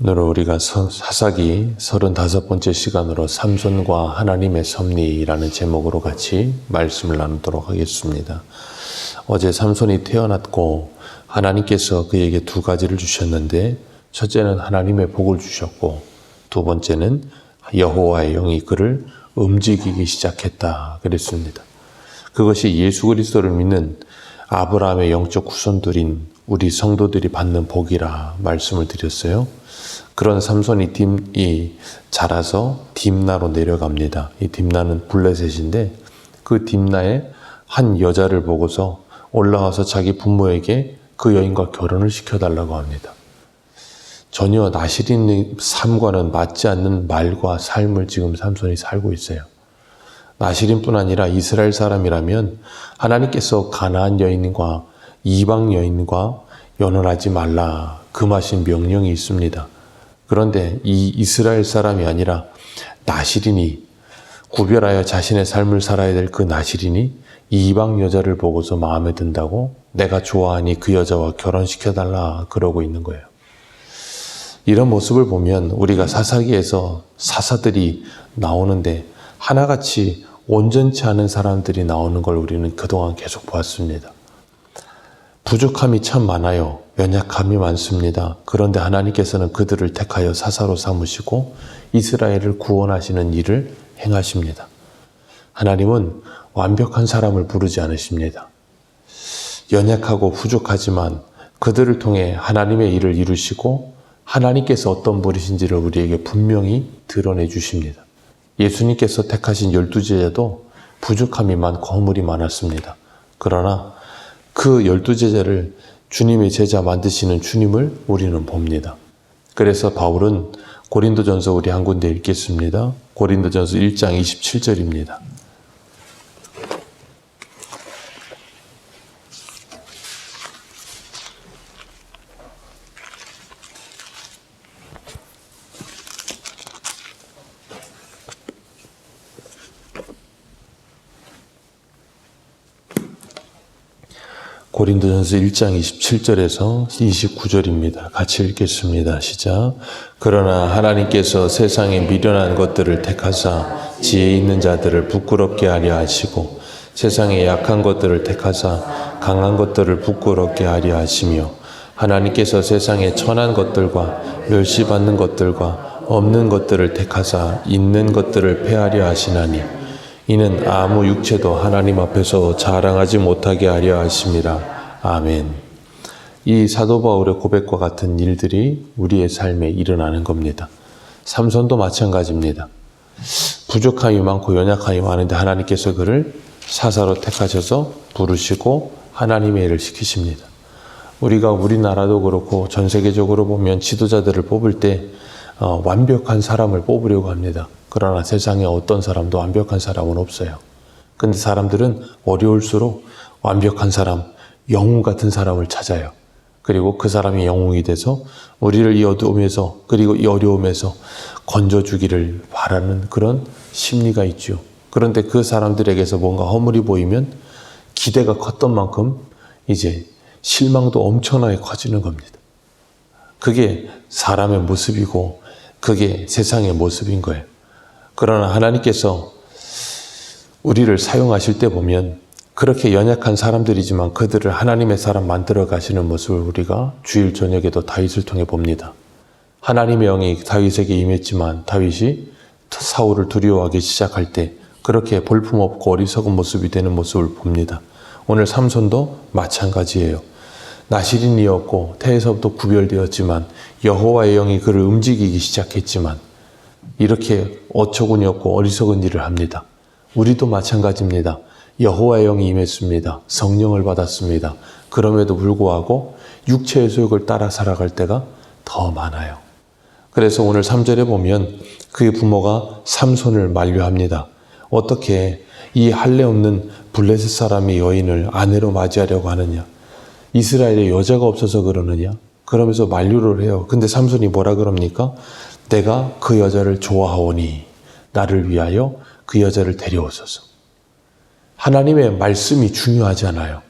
오늘 우리가 사사기 35번째 시간으로 삼손과 하나님의 섭리라는 제목으로 같이 말씀을 나누도록 하겠습니다. 어제 삼손이 태어났고 하나님께서 그에게 두 가지를 주셨는데, 첫째는 하나님의 복을 주셨고 두 번째는 여호와의 영이 그를 움직이기 시작했다 그랬습니다. 그것이 예수 그리스도를 믿는 아브라함의 영적 후손들인 우리 성도들이 받는 복이라 말씀을 드렸어요. 그런 삼손이 자라서 딥나로 내려갑니다. 이 딥나는 블레셋인데, 그 딥나에 한 여자를 보고서 올라와서 자기 부모에게 그 여인과 결혼을 시켜달라고 합니다. 전혀 나실인의 삶과는 맞지 않는 말과 삶을 지금 삼손이 살고 있어요. 나실인뿐 아니라 이스라엘 사람이라면 하나님께서 가나안 여인과 이방 여인과 연혼하지 말라 금하신 명령이 있습니다. 그런데 이 이스라엘 사람이 아니라 나실인이, 구별하여 자신의 삶을 살아야 될 그 나실인이 이방 여자를 보고서 마음에 든다고 내가 좋아하니 그 여자와 결혼시켜달라 그러고 있는 거예요. 이런 모습을 보면 우리가 사사기에서 사사들이 나오는데 하나같이 온전치 않은 사람들이 나오는 걸 우리는 그동안 계속 보았습니다. 부족함이 참 많아요. 연약함이 많습니다. 그런데 하나님께서는 그들을 택하여 사사로 삼으시고 이스라엘을 구원하시는 일을 행하십니다. 하나님은 완벽한 사람을 부르지 않으십니다. 연약하고 부족하지만 그들을 통해 하나님의 일을 이루시고 하나님께서 어떤 분이신지를 우리에게 분명히 드러내 주십니다. 예수님께서 택하신 12제자도 부족함이 많고 허물이 많았습니다. 그러나 그 12제자를 주님의 제자 만드시는 주님을 우리는 봅니다. 그래서 바울은 고린도전서 우리 한 군데 읽겠습니다. 고린도전서 1장 27절입니다. 고린도전서 1장 27절에서 29절입니다. 같이 읽겠습니다. 시작. 그러나 하나님께서 세상에 미련한 것들을 택하사 지혜 있는 자들을 부끄럽게 하려 하시고 세상에 약한 것들을 택하사 강한 것들을 부끄럽게 하려 하시며 하나님께서 세상에 천한 것들과 멸시받는 것들과 없는 것들을 택하사 있는 것들을 폐하려 하시나니 이는 아무 육체도 하나님 앞에서 자랑하지 못하게 하려 하심이라. 아멘. 이 사도 바울의 고백과 같은 일들이 우리의 삶에 일어나는 겁니다. 삼손도 마찬가지입니다. 부족함이 많고 연약함이 많은데 하나님께서 그를 사사로 택하셔서 부르시고 하나님의 일을 시키십니다. 우리가 우리나라도 그렇고 전 세계적으로 보면 지도자들을 뽑을 때 완벽한 사람을 뽑으려고 합니다. 그러나 세상에 어떤 사람도 완벽한 사람은 없어요. 근데 사람들은 어려울수록 완벽한 사람, 영웅 같은 사람을 찾아요. 그리고 그 사람이 영웅이 돼서 우리를 이 어두움에서 그리고 이 어려움에서 건져주기를 바라는 그런 심리가 있죠. 그런데 그 사람들에게서 뭔가 허물이 보이면 기대가 컸던 만큼 이제 실망도 엄청나게 커지는 겁니다. 그게 사람의 모습이고 그게 세상의 모습인 거예요. 그러나 하나님께서 우리를 사용하실 때 보면 그렇게 연약한 사람들이지만 그들을 하나님의 사람 만들어 가시는 모습을 우리가 주일 저녁에도 다윗을 통해 봅니다. 하나님의 영이 다윗에게 임했지만 다윗이 사울을 두려워하기 시작할 때 그렇게 볼품없고 어리석은 모습이 되는 모습을 봅니다. 오늘 삼손도 마찬가지예요. 나실인이었고 태에서부터 구별되었지만 여호와의 영이 그를 움직이기 시작했지만 이렇게 어처구니없고 어리석은 일을 합니다. 우리도 마찬가지입니다. 여호와의 영이 임했습니다. 성령을 받았습니다. 그럼에도 불구하고 육체의 소욕을 따라 살아갈 때가 더 많아요. 그래서 오늘 3절에 보면 그의 부모가 삼손을 만류합니다. 어떻게 이 할례 없는 블레셋 사람의 여인을 아내로 맞이하려고 하느냐? 이스라엘에 여자가 없어서 그러느냐? 그러면서 만류를 해요. 근데 삼손이 뭐라 그럽니까? 내가 그 여자를 좋아하오니 나를 위하여 그 여자를 데려오소서. 하나님의 말씀이 중요하지 않아요.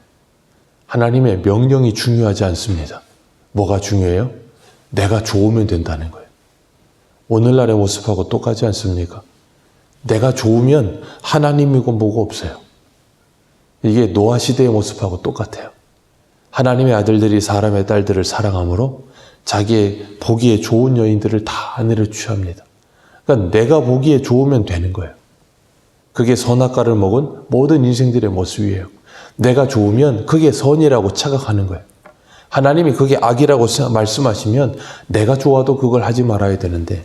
하나님의 명령이 중요하지 않습니다. 뭐가 중요해요? 내가 좋으면 된다는 거예요. 오늘날의 모습하고 똑같지 않습니까? 내가 좋으면 하나님이고 뭐고 없어요. 이게 노아 시대의 모습하고 똑같아요. 하나님의 아들들이 사람의 딸들을 사랑함으로 자기의 보기에 좋은 여인들을 다 아내로 취합니다. 그러니까 내가 보기에 좋으면 되는 거예요. 그게 선악과를 먹은 모든 인생들의 모습이에요. 내가 좋으면 그게 선이라고 착각하는 거예요. 하나님이 그게 악이라고 말씀하시면 내가 좋아도 그걸 하지 말아야 되는데,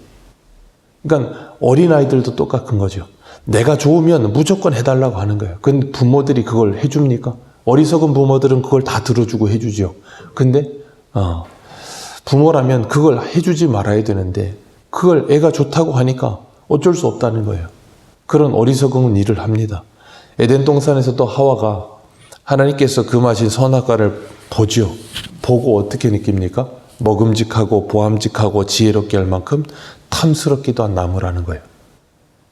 그러니까 어린아이들도 똑같은 거죠. 내가 좋으면 무조건 해달라고 하는 거예요. 근데 부모들이 그걸 해줍니까? 어리석은 부모들은 그걸 다 들어주고 해주죠. 근데 부모라면 그걸 해주지 말아야 되는데 그걸 애가 좋다고 하니까 어쩔 수 없다는 거예요. 그런 어리석은 일을 합니다. 에덴 동산에서도 하와가 하나님께서 금하신 선악과를 보죠. 보고 어떻게 느낍니까? 먹음직하고 보암직하고 지혜롭게 할 만큼 탐스럽기도 한 나무라는 거예요.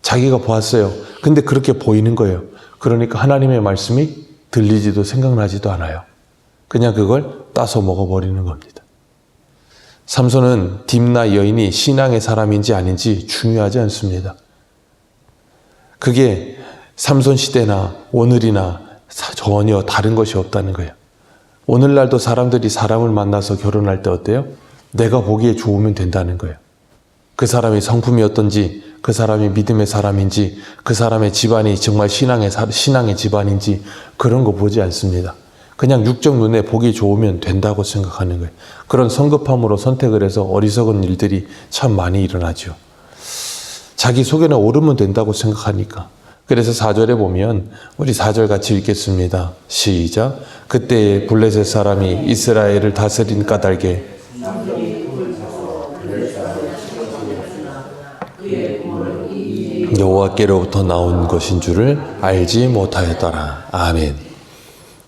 자기가 보았어요. 근데 그렇게 보이는 거예요. 그러니까 하나님의 말씀이 들리지도 생각나지도 않아요. 그냥 그걸 따서 먹어버리는 겁니다. 삼손은 딥나 여인이 신앙의 사람인지 아닌지 중요하지 않습니다. 그게 삼손 시대나 오늘이나 전혀 다른 것이 없다는 거예요. 오늘날도 사람들이 사람을 만나서 결혼할 때 어때요? 내가 보기에 좋으면 된다는 거예요. 그 사람이 성품이 어떤지, 그 사람이 믿음의 사람인지, 그 사람의 집안이 정말 신앙의 집안인지 그런 거 보지 않습니다. 그냥 육적 눈에 보기 좋으면 된다고 생각하는 거예요. 그런 성급함으로 선택을 해서 어리석은 일들이 참 많이 일어나죠. 자기 속에는 옳으면 된다고 생각하니까. 그래서 4절에 보면 우리 4절 같이 읽겠습니다. 시작. 그때 블레셋 사람이 이스라엘을 다스린 까닭에 여호와께로부터 나온 것인 줄을 알지 못하였더라. 아멘.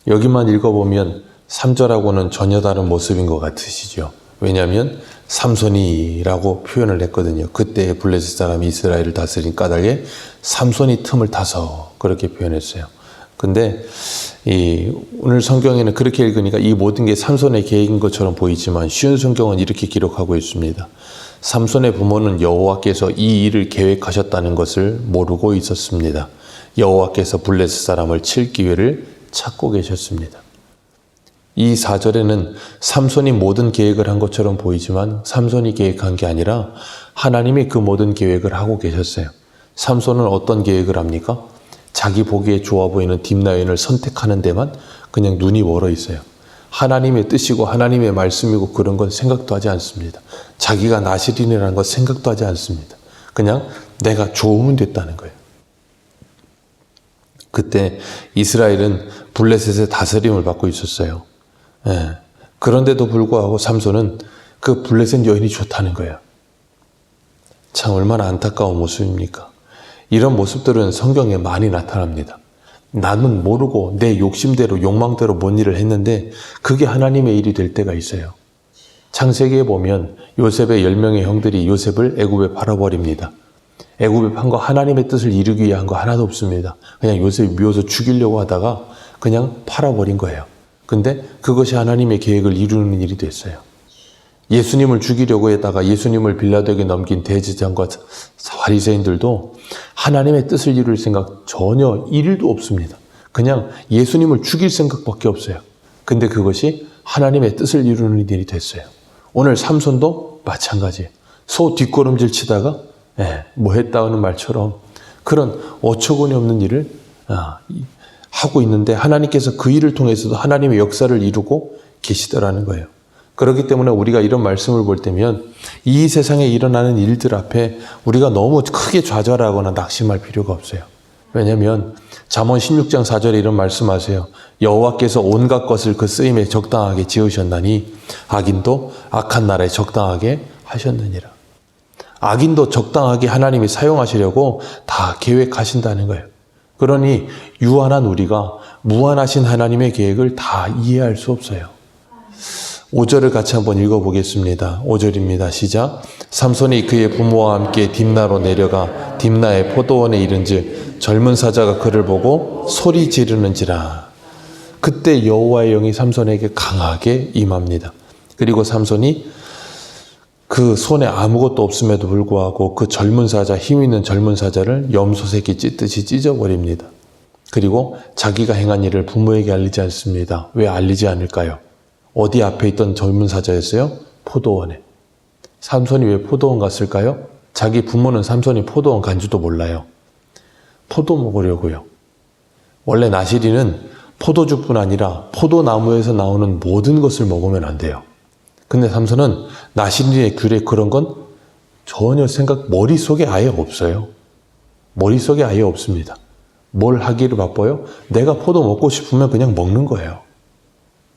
여기만 읽어보면 3절하고는 전혀 다른 모습인 것 같으시죠. 왜냐하면 삼손이라고 표현을 했거든요. 그때 블레셋 사람이 이스라엘을 다스린 까닭에 삼손이 틈을 타서 그렇게 표현했어요. 근데 오늘 성경에는 그렇게 읽으니까 이 모든 게 삼손의 계획인 것처럼 보이지만 쉬운 성경은 이렇게 기록하고 있습니다. 삼손의 부모는 여호와께서 이 일을 계획하셨다는 것을 모르고 있었습니다. 여호와께서 블레셋 사람을 칠 기회를 찾고 계셨습니다. 이 4절에는 삼손이 모든 계획을 한 것처럼 보이지만 삼손이 계획한 게 아니라 하나님이 그 모든 계획을 하고 계셨어요. 삼손은 어떤 계획을 합니까? 자기 보기에 좋아 보이는 딥나 여인을 선택하는 데만 그냥 눈이 멀어 있어요. 하나님의 뜻이고 하나님의 말씀이고 그런 건 생각도 하지 않습니다. 자기가 나시린이라는 건 생각도 하지 않습니다. 그냥 내가 좋으면 됐다는 거예요. 그때 이스라엘은 블레셋의 다스림을 받고 있었어요. 그런데도 불구하고 삼손은 그 블레셋 여인이 좋다는 거예요. 참 얼마나 안타까운 모습입니까? 이런 모습들은 성경에 많이 나타납니다. 나는 모르고 내 욕심대로 욕망대로 뭔 일을 했는데 그게 하나님의 일이 될 때가 있어요. 창세기에 보면 요셉의 10명의 형들이 요셉을 애굽에 팔아버립니다. 애굽에 판 거 하나님의 뜻을 이루기 위한 거 하나도 없습니다. 그냥 요셉이 미워서 죽이려고 하다가 그냥 팔아버린 거예요. 근데 그것이 하나님의 계획을 이루는 일이 됐어요. 예수님을 죽이려고 했다가 예수님을 빌라도에게 넘긴 대제사장과 바리새인들도 하나님의 뜻을 이룰 생각 전혀 1도 없습니다. 그냥 예수님을 죽일 생각밖에 없어요. 근데 그것이 하나님의 뜻을 이루는 일이 됐어요. 오늘 삼손도 마찬가지예요. 소 뒷걸음질 치다가 뭐 했다는 말처럼 그런 어처구니 없는 일을 하고 있는데 하나님께서 그 일을 통해서도 하나님의 역사를 이루고 계시더라는 거예요. 그렇기 때문에 우리가 이런 말씀을 볼 때면 이 세상에 일어나는 일들 앞에 우리가 너무 크게 좌절하거나 낙심할 필요가 없어요. 왜냐하면 잠언 16장 4절에 이런 말씀하세요. 여호와께서 온갖 것을 그 쓰임에 적당하게 지으셨나니 악인도 악한 날에 적당하게 하셨느니라. 악인도 적당하게 하나님이 사용하시려고 다 계획하신다는 거예요. 그러니 유한한 우리가 무한하신 하나님의 계획을 다 이해할 수 없어요. 5절을 같이 한번 읽어보겠습니다. 5절입니다. 시작. 삼손이 그의 부모와 함께 딥나로 내려가 딥나의 포도원에 이른즉 젊은 사자가 그를 보고 소리 지르는지라. 그때 여호와의 영이 삼손에게 강하게 임합니다. 그리고 삼손이 그 손에 아무것도 없음에도 불구하고 그 젊은 사자, 힘 있는 젊은 사자를 염소새끼 찢듯이 찢어버립니다. 그리고 자기가 행한 일을 부모에게 알리지 않습니다. 왜 알리지 않을까요? 어디 앞에 있던 젊은 사자였어요? 포도원에. 삼손이 왜 포도원 갔을까요? 자기 부모는 삼손이 포도원 간 줄도 몰라요. 포도 먹으려고요. 원래 나시린은 포도주뿐 아니라 포도나무에서 나오는 모든 것을 먹으면 안 돼요. 근데 삼손은 나시린의 귤에 그런 건 전혀 머릿속에 아예 없어요. 머릿속에 아예 없습니다. 뭘 하기를 바빠요? 내가 포도 먹고 싶으면 그냥 먹는 거예요.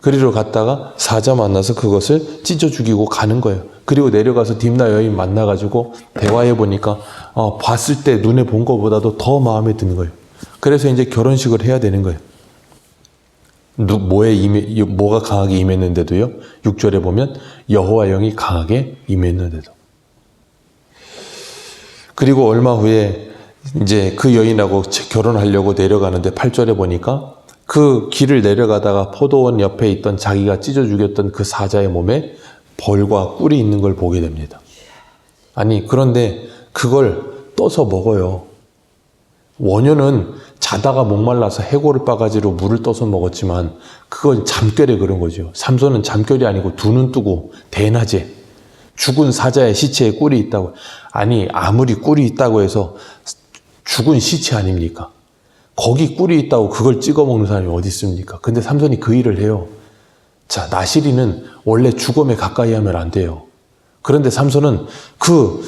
그리로 갔다가 사자 만나서 그것을 찢어 죽이고 가는 거예요. 그리고 내려가서 딥나 여인 만나가지고 대화해 보니까 봤을 때 눈에 본 것보다도 더 마음에 드는 거예요. 그래서 이제 결혼식을 해야 되는 거예요. 뭐가 강하게 임했는데도요. 6절에 보면 여호와 영이 강하게 임했는데도. 그리고 얼마 후에 이제 그 여인하고 결혼하려고 내려가는데 8절에 보니까 그 길을 내려가다가 포도원 옆에 있던 자기가 찢어 죽였던 그 사자의 몸에 벌과 꿀이 있는 걸 보게 됩니다. 아니 그런데 그걸 떠서 먹어요. 원효는 자다가 목말라서 해골을 바가지로 물을 떠서 먹었지만 그건 잠결에 그런 거죠. 삼손은 잠결이 아니고 두 눈 뜨고 대낮에 죽은 사자의 시체에 꿀이 있다고. 아니 아무리 꿀이 있다고 해서 죽은 시체 아닙니까? 거기 꿀이 있다고 그걸 찍어 먹는 사람이 어디 있습니까? 근데 삼손이 그 일을 해요. 자, 나시린은 원래 죽음에 가까이 하면 안 돼요. 그런데 삼손은 그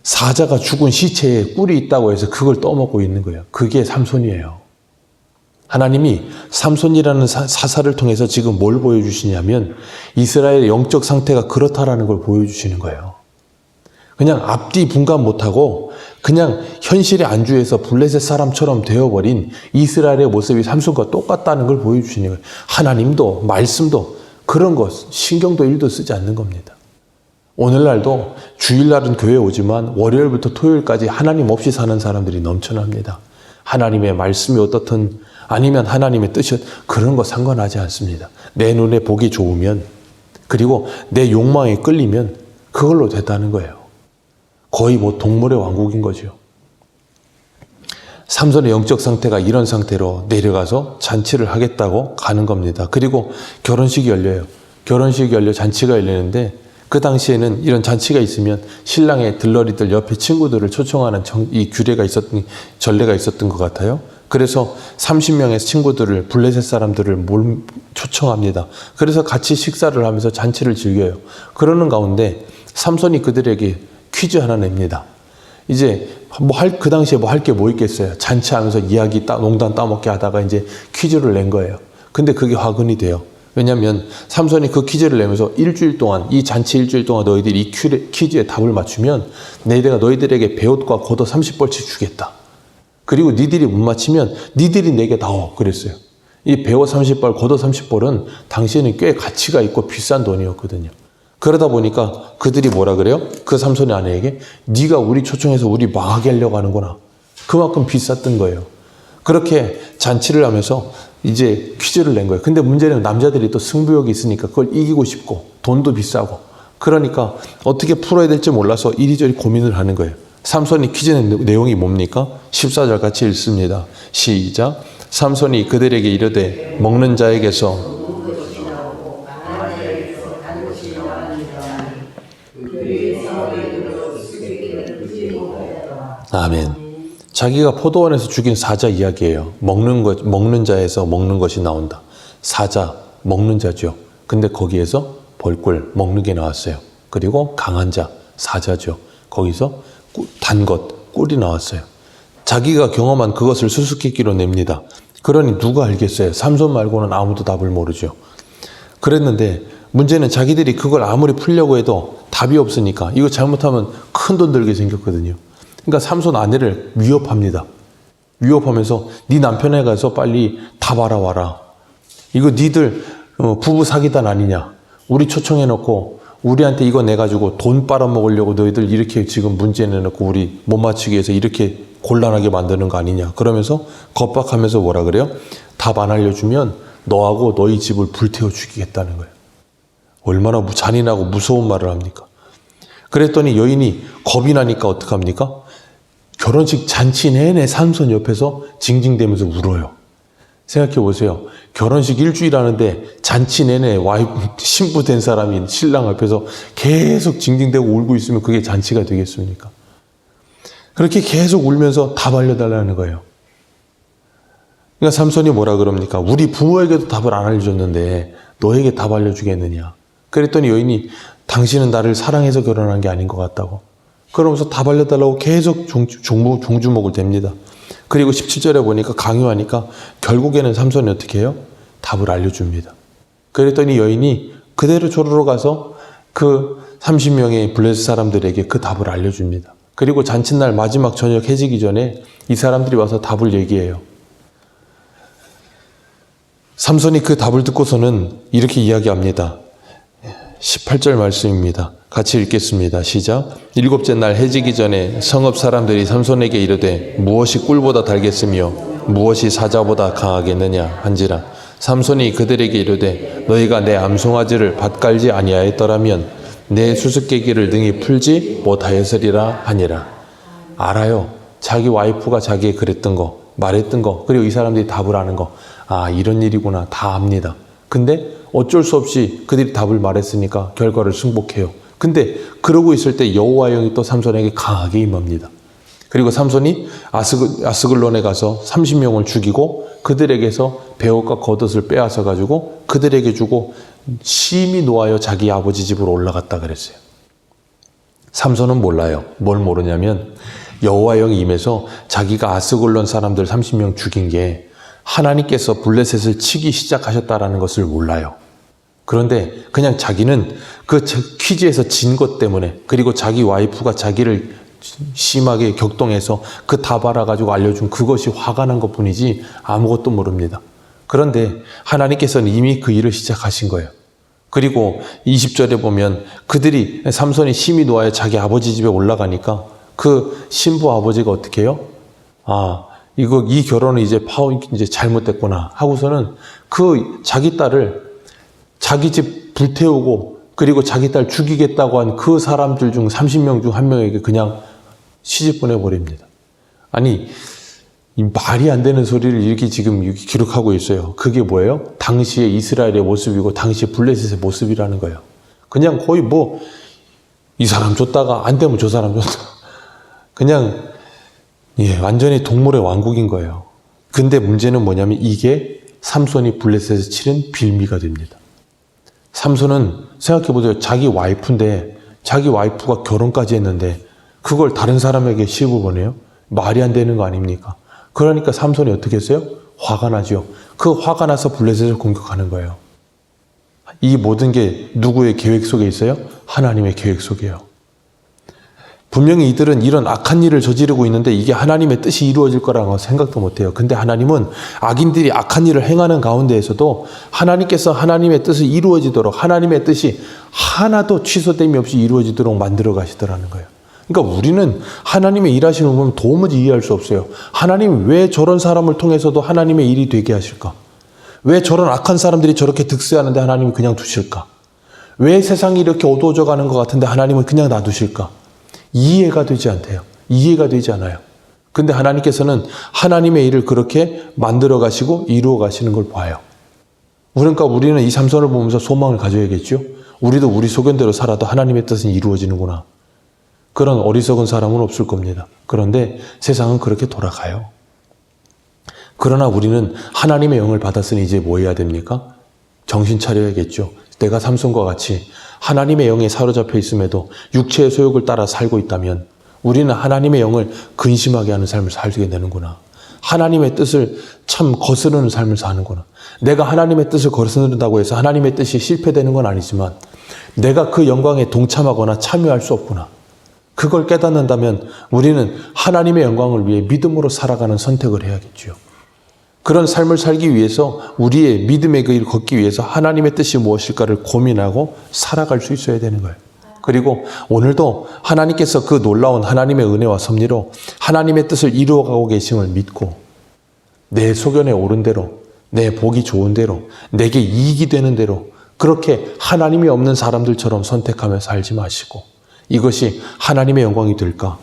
사자가 죽은 시체에 꿀이 있다고 해서 그걸 떠먹고 있는 거예요. 그게 삼손이에요. 하나님이 삼손이라는 사사를 통해서 지금 뭘 보여주시냐면 이스라엘의 영적 상태가 그렇다라는 걸 보여주시는 거예요. 그냥 앞뒤 분간 못하고 그냥 현실에 안주해서 블레셋 사람처럼 되어버린 이스라엘의 모습이 삼손과 똑같다는 걸 보여주시는 거예요. 하나님도 말씀도 그런 것 신경도 1도 쓰지 않는 겁니다. 오늘날도 주일날은 교회에 오지만 월요일부터 토요일까지 하나님 없이 사는 사람들이 넘쳐납니다. 하나님의 말씀이 어떻든 아니면 하나님의 뜻이 그런 거 상관하지 않습니다. 내 눈에 보기 좋으면 그리고 내 욕망에 끌리면 그걸로 됐다는 거예요. 거의 뭐 동물의 왕국인 거죠. 삼손의 영적 상태가 이런 상태로 내려가서 잔치를 하겠다고 가는 겁니다. 그리고 결혼식이 열려요. 결혼식이 열려 잔치가 열리는데 그 당시에는 이런 잔치가 있으면 신랑의 들러리들 옆에 친구들을 초청하는 이 전례가 있었던 것 같아요. 그래서 30명의 친구들을 블레셋 사람들을 초청합니다. 그래서 같이 식사를 하면서 잔치를 즐겨요. 그러는 가운데 삼손이 그들에게 퀴즈 하나 냅니다. 이제 그 당시에 할 게 뭐 있겠어요. 잔치하면서 농담 따먹게 하다가 이제 퀴즈를 낸 거예요. 근데 그게 화근이 돼요. 왜냐하면 삼손이 그 퀴즈를 내면서 이 잔치 일주일 동안 너희들이 이 퀴즈에 답을 맞추면 내가 너희들에게 베옷과 겉옷 30벌씩 주겠다. 그리고 니들이 못 맞히면 니들이 내게 나오 그랬어요. 이 베옷 30벌, 겉옷 30벌은 당시에는 꽤 가치가 있고 비싼 돈이었거든요. 그러다 보니까 그들이 뭐라 그래요? 그 삼손의 아내에게 네가 우리 초청해서 우리 망하게 하려고 하는구나. 그만큼 비쌌던 거예요. 그렇게 잔치를 하면서 이제 퀴즈를 낸 거예요. 근데 문제는 남자들이 또 승부욕이 있으니까 그걸 이기고 싶고 돈도 비싸고 그러니까 어떻게 풀어야 될지 몰라서 이리저리 고민을 하는 거예요. 삼손이 퀴즈 낸 내용이 뭡니까? 14절 같이 읽습니다. 시작. 삼손이 그들에게 이르되 먹는 자에게서 아멘. 자기가 포도원에서 죽인 사자 이야기예요. 먹는 자에서 먹는 것이 나온다. 사자, 먹는 자죠. 근데 거기에서 벌꿀, 먹는 게 나왔어요. 그리고 강한 자, 사자죠. 거기서 단 것, 꿀이 나왔어요. 자기가 경험한 그것을 수수께끼로 냅니다. 그러니 누가 알겠어요? 삼손 말고는 아무도 답을 모르죠. 그랬는데 문제는 자기들이 그걸 아무리 풀려고 해도 답이 없으니까 이거 잘못하면 큰 돈 들게 생겼거든요. 그러니까 삼손 아내를 위협합니다. 위협하면서 네 남편에 가서 빨리 답 알아와라. 이거 니들 부부 사기단 아니냐. 우리 초청해놓고 우리한테 이거 내가지고 돈 빨아먹으려고 너희들 이렇게 지금 문제 내놓고 우리 못 맞추기 위해서 이렇게 곤란하게 만드는 거 아니냐. 그러면서 겁박하면서 뭐라 그래요? 답 안 알려주면 너하고 너희 집을 불태워 죽이겠다는 거예요. 얼마나 잔인하고 무서운 말을 합니까? 그랬더니 여인이 겁이 나니까 어떡합니까? 결혼식 잔치 내내 삼손 옆에서 징징대면서 울어요. 생각해 보세요. 결혼식 일주일 하는데 잔치 내내 신부 된 사람이 신랑 앞에서 계속 징징대고 울고 있으면 그게 잔치가 되겠습니까? 그렇게 계속 울면서 답 알려달라는 거예요. 그러니까 삼손이 뭐라 그럽니까? 우리 부모에게도 답을 안 알려줬는데 너에게 답 알려주겠느냐? 그랬더니 여인이 당신은 나를 사랑해서 결혼한 게 아닌 것 같다고. 그러면서 답 알려달라고 계속 종주목을 댑니다. 그리고 17절에 보니까 강요하니까 결국에는 삼손이 어떻게 해요? 답을 알려줍니다. 그랬더니 여인이 그대로 조르러 가서 그 30명의 블레셋 사람들에게 그 답을 알려줍니다. 그리고 잔칫날 마지막 저녁 해지기 전에 이 사람들이 와서 답을 얘기해요. 삼손이 그 답을 듣고서는 이렇게 이야기합니다. 18절 말씀입니다. 같이 읽겠습니다. 시작. 일곱째 날 해지기 전에 성읍 사람들이 삼손에게 이르되 무엇이 꿀보다 달겠으며 무엇이 사자보다 강하겠느냐 한지라. 삼손이 그들에게 이르되 너희가 내 암송아지를 밭갈지 아니하였더라면 내 수수께끼를 능히 풀지 못하였으리라 하니라. 알아요. 자기 와이프가 자기에게 그랬던 거, 말했던 거, 그리고 이 사람들이 답을 하는 거. 아, 이런 일이구나. 다 압니다. 근데 어쩔 수 없이 그들이 답을 말했으니까 결과를 승복해요. 근데 그러고 있을 때 여호와의 영이 또 삼손에게 강하게 임합니다. 그리고 삼손이 아스글론에 가서 30명을 죽이고 그들에게서 배옷과 겉옷을 빼앗아 가지고 그들에게 주고 심히 노하여 자기 아버지 집으로 올라갔다 그랬어요. 삼손은 몰라요. 뭘 모르냐면 여호와의 영이 임해서 자기가 아스글론 사람들 30명 죽인 게 하나님께서 블레셋을 치기 시작하셨다라는 것을 몰라요. 그런데 그냥 자기는 그 퀴즈에서 진 것 때문에, 그리고 자기 와이프가 자기를 심하게 격동해서 그 답 알아가지고 알려준 그것이 화가 난 것뿐이지 아무것도 모릅니다. 그런데 하나님께서는 이미 그 일을 시작하신 거예요. 그리고 20절에 보면 그들이 삼손이 심히 노하여 자기 아버지 집에 올라가니까 그 신부 아버지가 어떻게 해요? 아, 이 결혼은 이제 잘못됐구나 하고서는 그 자기 딸을 자기 집 불태우고 그리고 자기 딸 죽이겠다고 한 그 사람들 중 30명 중 한 명에게 그냥 시집 보내버립니다. 아니, 이 말이 안 되는 소리를 이렇게 지금 기록하고 있어요. 그게 뭐예요? 당시의 이스라엘의 모습이고 당시의 블레셋의 모습이라는 거예요. 그냥 거의 이 사람 줬다가 안 되면 저 사람 줬다. 그냥 완전히 동물의 왕국인 거예요. 근데 문제는 뭐냐면 이게 삼손이 블레셋에 치른 빌미가 됩니다. 삼손은 생각해보세요. 자기 와이프인데 자기 와이프가 결혼까지 했는데 그걸 다른 사람에게 시집을 보내요? 말이 안 되는 거 아닙니까? 그러니까 삼손이 어떻게 했어요? 화가 나죠. 그 화가 나서 블레셋을 공격하는 거예요. 이 모든 게 누구의 계획 속에 있어요? 하나님의 계획 속이에요. 분명히 이들은 이런 악한 일을 저지르고 있는데 이게 하나님의 뜻이 이루어질 거라고 생각도 못해요. 근데 하나님은 악인들이 악한 일을 행하는 가운데에서도 하나님께서 하나님의 뜻을 이루어지도록, 하나님의 뜻이 하나도 취소됨이 없이 이루어지도록 만들어 가시더라는 거예요. 그러니까 우리는 하나님의 일하시는 걸 보면 도무지 이해할 수 없어요. 하나님은 왜 저런 사람을 통해서도 하나님의 일이 되게 하실까? 왜 저런 악한 사람들이 저렇게 득세하는데 하나님이 그냥 두실까? 왜 세상이 이렇게 어두워져 가는 것 같은데 하나님은 그냥 놔두실까? 이해가 되지 않대요. 이해가 되지 않아요. 근데 하나님께서는 하나님의 일을 그렇게 만들어 가시고 이루어 가시는 걸 봐요. 그러니까 우리는 이 삼손을 보면서 소망을 가져야겠죠. 우리도 우리 소견대로 살아도 하나님의 뜻은 이루어지는구나. 그런 어리석은 사람은 없을 겁니다. 그런데 세상은 그렇게 돌아가요. 그러나 우리는 하나님의 영을 받았으니 이제 뭐 해야 됩니까? 정신 차려야겠죠. 내가 삼손과 같이 하나님의 영에 사로잡혀 있음에도 육체의 소욕을 따라 살고 있다면 우리는 하나님의 영을 근심하게 하는 삶을 살게 되는구나. 하나님의 뜻을 참 거스르는 삶을 사는구나. 내가 하나님의 뜻을 거스른다고 해서 하나님의 뜻이 실패되는 건 아니지만 내가 그 영광에 동참하거나 참여할 수 없구나. 그걸 깨닫는다면 우리는 하나님의 영광을 위해 믿음으로 살아가는 선택을 해야겠지요. 그런 삶을 살기 위해서 우리의 믿음의 길 걷기 위해서 하나님의 뜻이 무엇일까를 고민하고 살아갈 수 있어야 되는 거예요. 그리고 오늘도 하나님께서 그 놀라운 하나님의 은혜와 섭리로 하나님의 뜻을 이루어가고 계심을 믿고 내 소견에 옳은 대로, 내 복이 좋은 대로, 내게 이익이 되는 대로 그렇게 하나님이 없는 사람들처럼 선택하며 살지 마시고 이것이 하나님의 영광이 될까?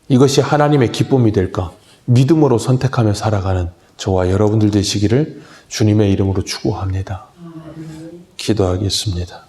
이것이 하나님의 기쁨이 될까? 믿음으로 선택하며 살아가는 저와 여러분들 되시기를 주님의 이름으로 축복합니다. 기도하겠습니다.